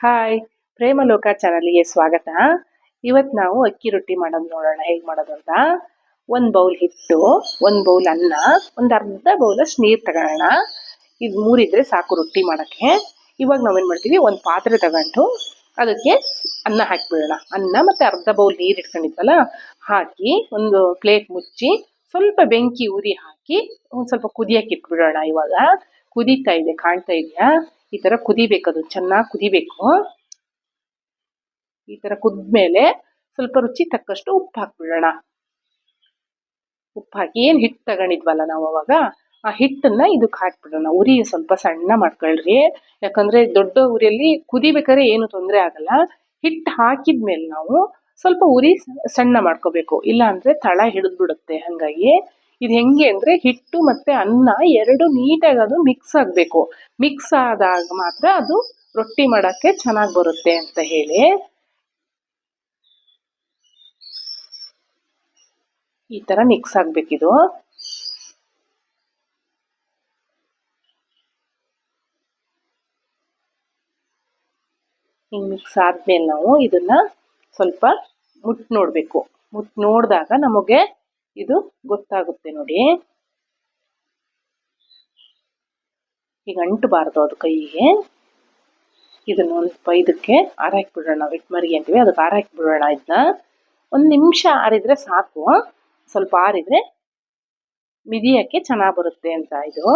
Hi, Premaloka ಚಾನಲ್ಗೆ ಸ್ವಾಗತ. ಇವತ್ತು ನಾವು ಅಕ್ಕಿ ರೊಟ್ಟಿ ಮಾಡೋದು ನೋಡೋಣ, ಹೇಗೆ ಮಾಡೋದು ಅಂತ. ಒಂದು ಬೌಲ್ ಹಿಟ್ಟು, ಒಂದು ಬೌಲ್ ಅನ್ನ, ಒಂದು ಅರ್ಧ ಬೌಲಷ್ಟು ನೀರು ತಗೊಳ್ಳೋಣ. ಇದು ಮೂರಿದ್ರೆ ಸಾಕು ರೊಟ್ಟಿ ಮಾಡೋಕ್ಕೆ. ಇವಾಗ ನಾವೇನು ಮಾಡ್ತೀವಿ, ಒಂದು ಪಾತ್ರೆ ತಗೊಂಡು ಅದಕ್ಕೆ ಅನ್ನ ಹಾಕಿಬಿಡೋಣ. ಅನ್ನ ಮತ್ತು ಅರ್ಧ ಬೌಲ್ ನೀರು ಇಟ್ಕೊಂಡಿದ್ವಲ್ಲ ಹಾಕಿ ಒಂದು ಪ್ಲೇಟ್ ಮುಚ್ಚಿ ಸ್ವಲ್ಪ ಬೆಂಕಿ ಉರಿ ಹಾಕಿ ಒಂದು ಸ್ವಲ್ಪ ಕುದಿಯಕ್ಕೆ ಇಟ್ಬಿಡೋಣ. ಇವಾಗ ಕುದೀತಾ ಇದೆ, ಕಾಣ್ತಾ ಇದೆಯಾ? ಈ ಥರ ಕುದಿಬೇಕು, ಅದು ಚೆನ್ನಾಗಿ ಕುದಿಬೇಕು. ಈ ಥರ ಕುದ್ಮೇಲೆ ಸ್ವಲ್ಪ ರುಚಿ ತಕ್ಕಷ್ಟು ಉಪ್ಪು ಹಾಕ್ಬಿಡೋಣ. ಉಪ್ಪು ಹಾಕಿ ಏನು ಹಿಟ್ಟು ತಗೊಂಡಿದ್ವಲ್ಲ ನಾವು ಅವಾಗ, ಆ ಹಿಟ್ಟನ್ನ ಇದಕ್ಕೆ ಹಾಕ್ಬಿಡೋಣ. ಉರಿ ಸ್ವಲ್ಪ ಸಣ್ಣ ಮಾಡ್ಕೊಳ್ರಿ, ಯಾಕಂದ್ರೆ ದೊಡ್ಡ ಉರಿಯಲ್ಲಿ ಕುದಿಬೇಕಾದ್ರೆ ಏನು ತೊಂದರೆ ಆಗಲ್ಲ. ಹಿಟ್ಟು ಹಾಕಿದ್ಮೇಲೆ ನಾವು ಸ್ವಲ್ಪ ಉರಿ ಸಣ್ಣ ಮಾಡ್ಕೋಬೇಕು, ಇಲ್ಲ ಅಂದ್ರೆ ತಳ ಹಿಡಿದ್ಬಿಡುತ್ತೆ. ಹಾಗಾಗಿ ಇದು ಹೆಂಗೆ ಅಂದ್ರೆ ಹಿಟ್ಟು ಮತ್ತೆ ಅನ್ನ ಎರಡು ನೀಟಾಗಿ ಅದು ಮಿಕ್ಸ್ ಆಗಬೇಕು. ಮಿಕ್ಸ್ ಆದಾಗ ಮಾತ್ರ ಅದು ರೊಟ್ಟಿ ಮಾಡೋಕ್ಕೆ ಚೆನ್ನಾಗಿ ಬರುತ್ತೆ ಅಂತ ಹೇಳಿ ಈ ತರ ಮಿಕ್ಸ್ ಆಗ್ಬೇಕಿದು. ಹಿಂಗ್ ಮಿಕ್ಸ್ ಆದ್ಮೇಲೆ ನಾವು ಇದನ್ನ ಸ್ವಲ್ಪ ಮುಟ್ ನೋಡ್ಬೇಕು. ಮುಟ್ ನೋಡಿದಾಗ ನಮಗೆ ಇದು ಗೊತ್ತಾಗುತ್ತೆ ನೋಡಿ. ಈಗ ಅಂಟಬಾರ್ದು ಅದು ಕೈಗೆ. ಇದನ್ನ ಒಂದು ಇದಕ್ಕೆ ಆರಾಕ್ಬಿಡೋಣ. ನಾವು ಹಿಟ್ಟು ಅಂತೀವಿ, ಅದಕ್ಕೆ ಆರಾಕ್ಬಿಡೋಣ. ಇದನ್ನ ಒಂದು ನಿಮಿಷ ಆರಿದ್ರೆ ಸಾಕು. ಸ್ವಲ್ಪ ಆರಿದ್ರೆ ಮಿದಿಯಕ್ಕೆ ಚೆನ್ನಾಗಿ ಬರುತ್ತೆ ಅಂತ. ಇದು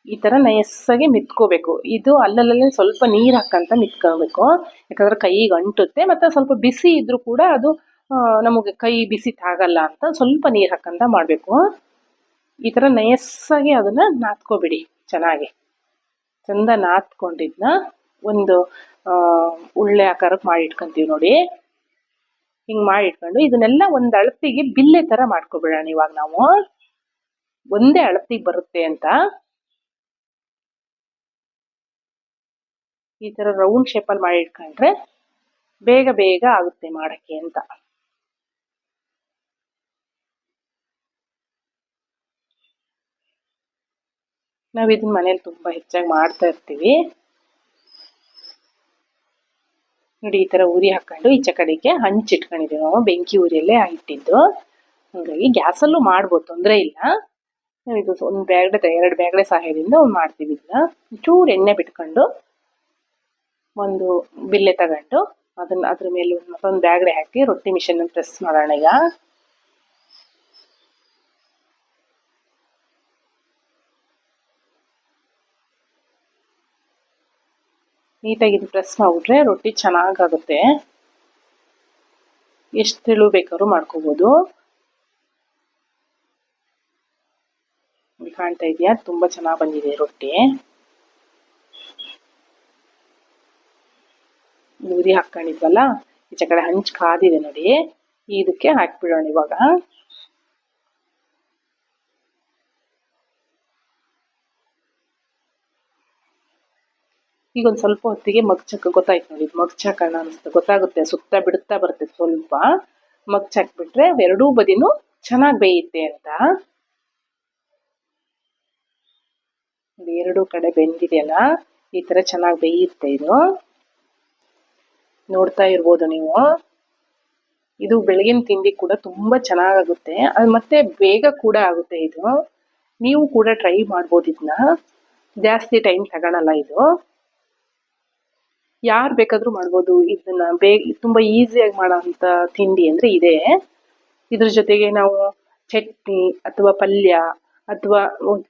ಈ ಥರ ನೈಸಾಗಿ ಮಿತ್ಕೋಬೇಕು. ಇದು ಅಲ್ಲಲ್ಲೇ ಸ್ವಲ್ಪ ನೀರು ಹಾಕಂತ ಮಿತ್ಕೋಬೇಕು, ಯಾಕಂದ್ರೆ ಕೈಗೆ ಅಂಟುತ್ತೆ. ಮತ್ತು ಸ್ವಲ್ಪ ಬಿಸಿ ಇದ್ರೂ ಕೂಡ ಅದು ನಮಗೆ ಕೈ ಬಿಸಿ ತಾಗಲ್ಲ ಅಂತ ಸ್ವಲ್ಪ ನೀರು ಹಾಕಂತ ಮಾಡಬೇಕು. ಈ ಥರ ನೈಸಾಗಿ ಅದನ್ನು ನಾದ್ಕೋಬಿಡಿ. ಚೆನ್ನಾಗಿ ಚಂದ ನಾದ್ಕೊಂಡಿದ್ನ ಒಂದು ಉಳ್ಳೆ ಆಕಾರಕ್ಕೆ ಮಾಡಿ ಇಟ್ಕೊಂತೀವಿ ನೋಡಿ. ಹಿಂಗೆ ಮಾಡಿ ಇಟ್ಕೊಂಡು ಇದನ್ನೆಲ್ಲ ಒಂದು ಅಳತೆಗೆ ಬಿಲ್ಲೆ ಥರ ಮಾಡ್ಕೊಬಿಡೋಣ. ಇವಾಗ ನಾವು ಒಂದೇ ಅಳತೆಗೆ ಬರುತ್ತೆ ಅಂತ ಈ ಥರ ರೌಂಡ್ ಶೇಪಲ್ಲಿ ಮಾಡಿ ಇಟ್ಕೊಂಡ್ರೆ ಬೇಗ ಬೇಗ ಆಗುತ್ತೆ ಮಾಡೋಕ್ಕೆ ಅಂತ. ನಾವು ಇದನ್ನ ಮನೇಲಿ ತುಂಬ ಹೆಚ್ಚಾಗಿ ಮಾಡ್ತಾ ಇರ್ತೀವಿ ನೋಡಿ. ಈ ಥರ ಉರಿ ಹಾಕೊಂಡು ಈಚೆ ಕಡೆಗೆ ಹಂಚಿಟ್ಕೊಂಡಿದ್ದೀವಿ ನಾವು, ಬೆಂಕಿ ಉರಿಯಲ್ಲೇ ಇಟ್ಟಿದ್ದು. ಹಾಗಾಗಿ ಗ್ಯಾಸಲ್ಲೂ ಮಾಡ್ಬೋದು, ತೊಂದರೆ ಇಲ್ಲ. ಇದು ಒಂದು ಬ್ಯಾಗಡೆ ಎರಡು ಬ್ಯಾಗಡೆ ಸಹಾಯದಿಂದ ಮಾಡ್ತೀವಿ. ಇದನ್ನ ಚೂರು ಎಣ್ಣೆ ಬಿಟ್ಕೊಂಡು ಒಂದು ಬಿಲ್ಲೆ ತಗೊಂಡು ಅದನ್ನ ಅದ್ರ ಮೇಲೆ ಮತ್ತೊಂದು ಬ್ಯಾಗಡೆ ಹಾಕಿ ರೊಟ್ಟಿ ಮಿಷನ್ ಪ್ರೆಸ್ ಮಾಡೋಣ. ಈಗ ನೀಟಾಗಿ ಇದು ಪ್ರೆಸ್ ಮಾಡಿಬಿಟ್ರೆ ರೊಟ್ಟಿ ಚೆನ್ನಾಗಾಗುತ್ತೆ. ಎಷ್ಟು ತೆಳು ಬೇಕಾದ್ರೂ ಮಾಡ್ಕೋಬೋದು. ಕಾಣ್ತಾ ಇದೆಯಾ? ತುಂಬ ಚೆನ್ನಾಗಿ ಬಂದಿದೆ ರೊಟ್ಟಿ. ಉರಿ ಹಾಕೊಂಡಿದ್ವಲ್ಲ, ಈಚೆ ಕಡೆ ಹಂಚು ಕಾದಿದೆ ನೋಡಿ. ಇದಕ್ಕೆ ಹಾಕ್ಬಿಡೋಣ ಇವಾಗ. ಈಗ ಒಂದು ಸ್ವಲ್ಪ ಹೊತ್ತಿಗೆ ಮಗ್ಚಕ್ಕೆ ಗೊತ್ತಾಯ್ತು ನೋಡಿ. ಮಗ್ಚಾಕೋಣ ಅನಿಸ್ತು, ಗೊತ್ತಾಗುತ್ತೆ, ಸುತ್ತ ಬಿಡುತ್ತಾ ಬರುತ್ತೆ. ಸ್ವಲ್ಪ ಮಗ್ಚಾಕ್ಬಿಟ್ರೆ ಎರಡೂ ಬದಿನೂ ಚೆನ್ನಾಗಿ ಬೇಯುತ್ತೆ ಅಂತ. ಎರಡೂ ಕಡೆ ಬೆಂದಿದೆಯಲ್ಲ, ಈ ಥರ ಚೆನ್ನಾಗಿ ಬೇಯುತ್ತೆ. ಇದು ನೋಡ್ತಾ ಇರ್ಬೋದು ನೀವು. ಇದು ಬೆಳಗಿನ ತಿಂಡಿ ಕೂಡ ತುಂಬ ಚೆನ್ನಾಗಾಗುತ್ತೆ, ಅದು ಮತ್ತೆ ಬೇಗ ಕೂಡ ಆಗುತ್ತೆ. ಇದು ನೀವು ಕೂಡ ಟ್ರೈ ಮಾಡ್ಬೋದು. ಇದನ್ನ ಜಾಸ್ತಿ ಟೈಮ್ ತಗೊಳಲ್ಲ. ಇದು ಯಾರು ಬೇಕಾದರೂ ಮಾಡ್ಬೋದು. ಇದನ್ನ ತುಂಬ ಈಸಿಯಾಗಿ ಮಾಡೋವಂಥ ತಿಂಡಿ ಅಂದರೆ ಇದೇ. ಇದ್ರ ಜೊತೆಗೆ ನಾವು ಚಟ್ನಿ ಅಥವಾ ಪಲ್ಯ ಅಥವಾ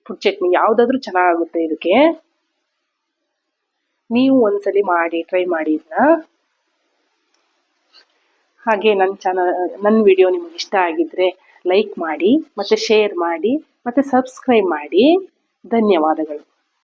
ಪುಡ್ ಚಟ್ನಿ ಯಾವುದಾದ್ರೂ ಚೆನ್ನಾಗುತ್ತೆ ಇದಕ್ಕೆ. ನೀವು ಒಂದ್ಸಲಿ ಮಾಡಿ ಟ್ರೈ ಮಾಡಿ ಇದನ್ನ. ಹಾಗೆ ನನ್ನ ವಿಡಿಯೋ ನಿಮಗೆ ಇಷ್ಟ ಆಗಿದ್ರೆ ಲೈಕ್ ಮಾಡಿ, ಮತ್ತು ಶೇರ್ ಮಾಡಿ, ಮತ್ತು ಸಬ್ಸ್ಕ್ರೈಬ್ ಮಾಡಿ. ಧನ್ಯವಾದಗಳು.